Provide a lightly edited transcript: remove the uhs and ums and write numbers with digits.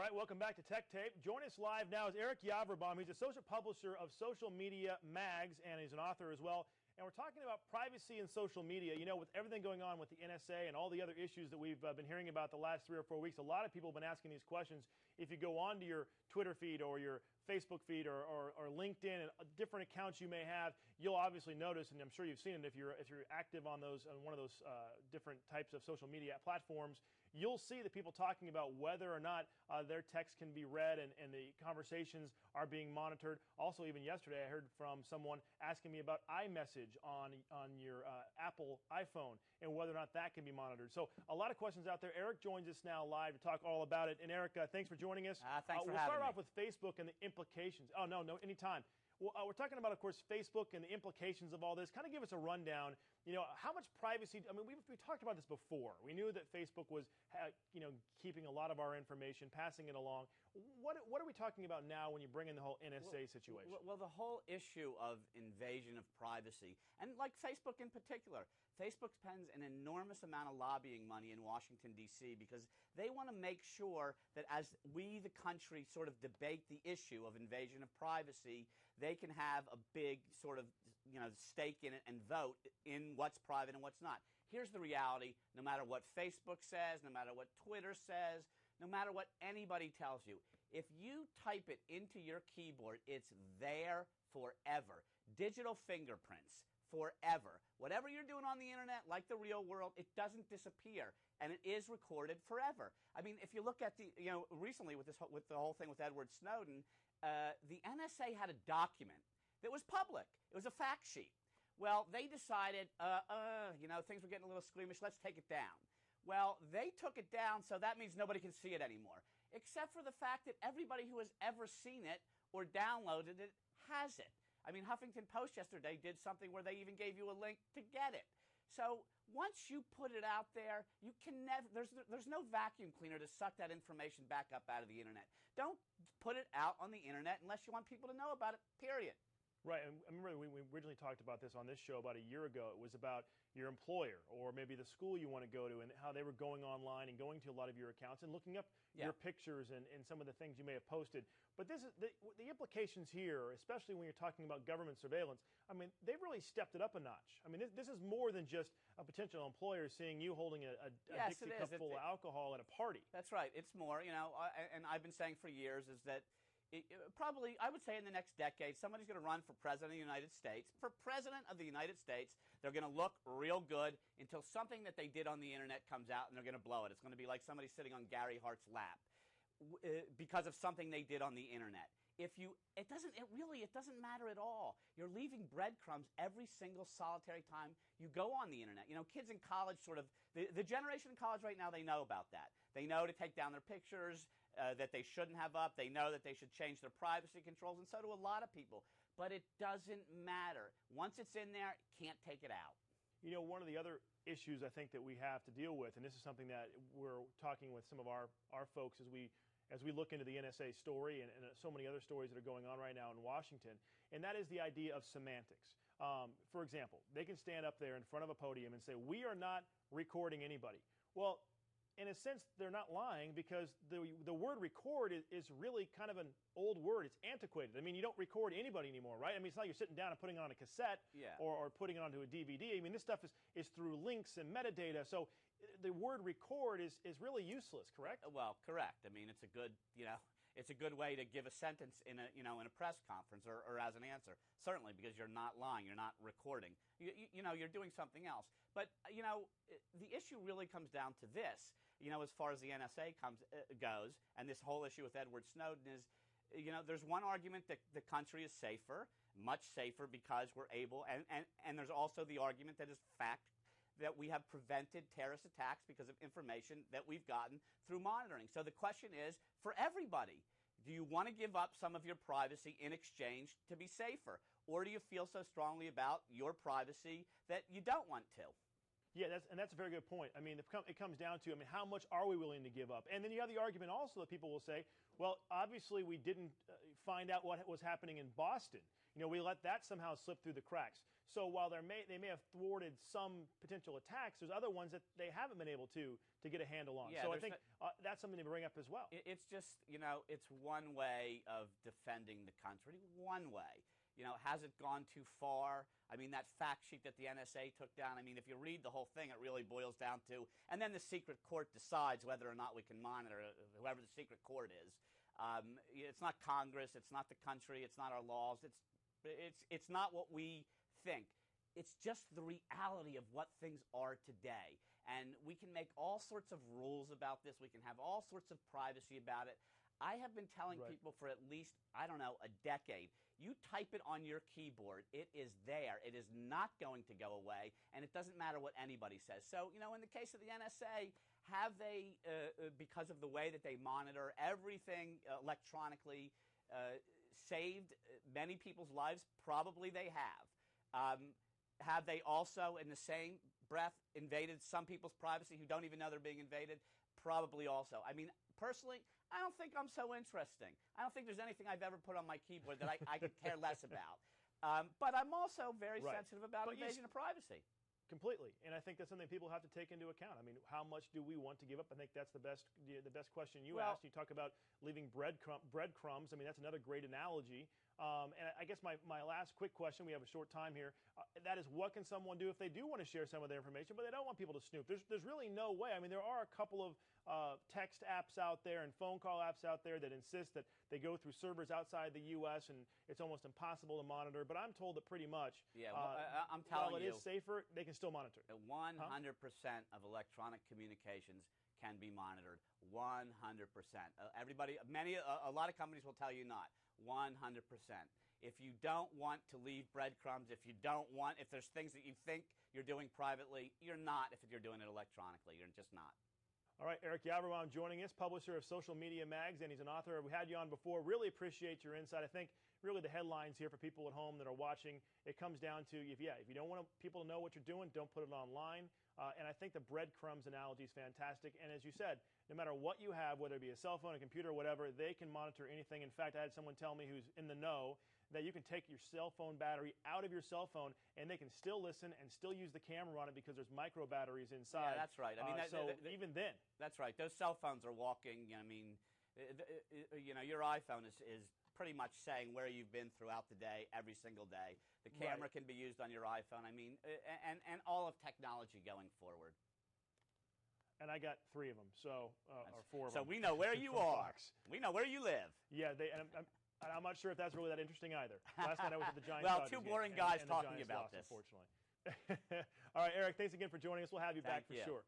right, welcome back to TechTake. Join us live now is Eric Yaverbaum. He's associate publisher of Social Media Mags, and he's an author as well. And we're talking about privacy in social media. You know, with everything going on with the NSA and all the other issues that we've been hearing about the last 3 or 4 weeks, a lot of people have been asking these questions. If you go onto your Twitter feed or your Facebook feed or LinkedIn and different accounts you may have, you'll obviously notice, and I'm sure you've seen it if you're active on one of those different types of social media platforms, you'll see the people talking about whether or not their text can be read and the conversations are being monitored. Also, even yesterday, I heard from someone asking me about iMessage on your Apple iPhone and whether or not that can be monitored. So a lot of questions out there. Eric joins us now live to talk all about it. And Eric, thanks for joining us. Thanks for having me. We'll start off with Facebook and the implications. Oh, no, anytime. Well, we're talking about, of course, Facebook and the implications of all this. Kind of give us a rundown. You know, how much privacy? I mean, we talked about this before. We knew that Facebook was, keeping a lot of our information, passing it along. What are we talking about now when you bring in the whole NSA situation? Well, the whole issue of invasion of privacy, and like Facebook in particular, Facebook spends an enormous amount of lobbying money in Washington, D.C. because they want to make sure that as we, the country, sort of debate the issue of invasion of privacy, they can have a big sort of stake in it and vote in what's private and what's not. Here's the reality. No matter what Facebook says, no matter what Twitter says, no matter what anybody tells you, if you type it into your keyboard, it's there forever. Digital fingerprints. Forever. Whatever you're doing on the internet, like the real world, it doesn't disappear, and it is recorded forever. I mean, if you look at the, recently with the whole thing with Edward Snowden, the NSA had a document that was public. It was a fact sheet. Well, they decided, things were getting a little squeamish. Let's take it down. Well, they took it down, so that means nobody can see it anymore, except for the fact that everybody who has ever seen it or downloaded it has it. I mean, Huffington Post yesterday did something where they even gave you a link to get it. So once you put it out there, you can never, there's no vacuum cleaner to suck that information back up out of the internet. Don't put it out on the internet unless you want people to know about it, period. Right, and I remember we originally talked about this on this show about a year ago. It was about your employer or maybe the school you want to go to and how they were going online and going to a lot of your accounts and looking up your pictures and some of the things you may have posted. But this is the implications here, especially when you're talking about government surveillance. I mean, they've really stepped it up a notch. I mean, this is more than just a potential employer seeing you holding a Dixie cup full of alcohol at a party. That's right. It's more, and I've been saying for years is that probably, I would say in the next decade, somebody's going to run for President of the United States. For President of the United States, they're going to look real good until something that they did on the internet comes out and they're going to blow it. It's going to be like somebody sitting on Gary Hart's lap because of something they did on the internet. It doesn't matter at all. You're leaving breadcrumbs every single solitary time you go on the internet. Kids in college the generation in college right now, they know about that. They know to take down their pictures that they shouldn't have up. They know that they should change their privacy controls, and so do a lot of people. But it doesn't matter. Once it's in there, can't take it out. One of the other issues I think that we have to deal with, and this is something that we're talking with some of our folks as we look into the NSA story and so many other stories that are going on right now in Washington, and that is the idea of semantics. For example, they can stand up there in front of a podium and say, we are not recording anybody. Well, in a sense, they're not lying because the word record is really kind of an old word. It's antiquated. I mean, you don't record anybody anymore, right? I mean, it's not like you're sitting down and putting it on a cassette or putting it onto a DVD. I mean, this stuff is through links and metadata. So the word record is really useless, correct? Well, correct. I mean, it's a good, it's a good way to give a sentence in a press conference or as an answer. Certainly, because you're not lying, you're not recording. You're doing something else. But the issue really comes down to this. As far as the NSA goes, and this whole issue with Edward Snowden is, there's one argument that the country is safer, much safer because we're able, and there's also the argument that is fact that we have prevented terrorist attacks because of information that we've gotten through monitoring. So the question is, for everybody, do you want to give up some of your privacy in exchange to be safer? Or do you feel so strongly about your privacy that you don't want to? Yeah, that's a very good point. I mean, it comes down to, I mean, how much are we willing to give up? And then you have the argument also that people will say, well, obviously we didn't find out what was happening in Boston. You know, we let that somehow slip through the cracks. So while they may have thwarted some potential attacks, there's other ones that they haven't been able to get a handle on. Yeah, so I think that's something to bring up as well. It's just, you know, it's one way of defending the country, one way. You know, has it gone too far? I mean, that fact sheet that the NSA took down, I mean, if you read the whole thing, it really boils down to, and then the secret court decides whether or not we can monitor whoever the secret court is. It's not Congress, it's not the country, it's not our laws, it's not what we think. It's just the reality of what things are today. And we can make all sorts of rules about this. We can have all sorts of privacy about it. I have been telling people for at least, I don't know, a decade, you type it on your keyboard, it is there. It is not going to go away, and it doesn't matter what anybody says. So, you know, in the case of the NSA, have they, because of the way that they monitor everything electronically, saved many people's lives? Probably they have. Have they also, in the same breath, invaded some people's privacy who don't even know they're being invaded? Probably also. I mean, personally, I don't think I'm so interesting. I don't think there's anything I've ever put on my keyboard that I could care less about. But I'm also very sensitive about invasion of privacy. Completely, and I think that's something people have to take into account. I mean, how much do we want to give up? I think that's the best question you asked. You talk about leaving breadcrumbs. I mean, that's another great analogy. And I guess my last quick question, we have a short time here, that is, what can someone do if they do want to share some of their information, but they don't want people to snoop? There's really no way. I mean, there are a couple of text apps out there and phone call apps out there that insist that they go through servers outside the U.S. and it's almost impossible to monitor. But I'm told that pretty much, I'm telling while it is safer, they can still monitor. 100% of electronic communications can be monitored. 100%. A lot of companies will tell you not. 100%. If you don't want to leave breadcrumbs, if there's things that you think you're doing privately, you're not if you're doing it electronically. You're just not. All right, Eric Yaverbaum joining us, publisher of Social Media Mags, and he's an author. We had you on before. Really appreciate your insight. I think really the headlines here for people at home that are watching, it comes down to, if you don't want people to know what you're doing, don't put it online. And I think the breadcrumbs analogy is fantastic. And as you said, no matter what you have, whether it be a cell phone, a computer, whatever, they can monitor anything. In fact, I had someone tell me who's in the know that you can take your cell phone battery out of your cell phone and they can still listen and still use the camera on it because there's micro batteries inside. Yeah, that's right. I mean, even then. That's right. Those cell phones are walking. I mean, your iPhone is pretty much saying where you've been throughout the day, every single day. The camera can be used on your iPhone. I mean, and all of technology going forward. And I got 3 of them, or 4 of So them. we know where you are. We know where you live. Yeah, I'm not sure if that's really that interesting either. Last night I was at the Giants. Well, 2 boring guys talking about this. Unfortunately. All right, Eric, thanks again for joining us. We'll have you back for sure.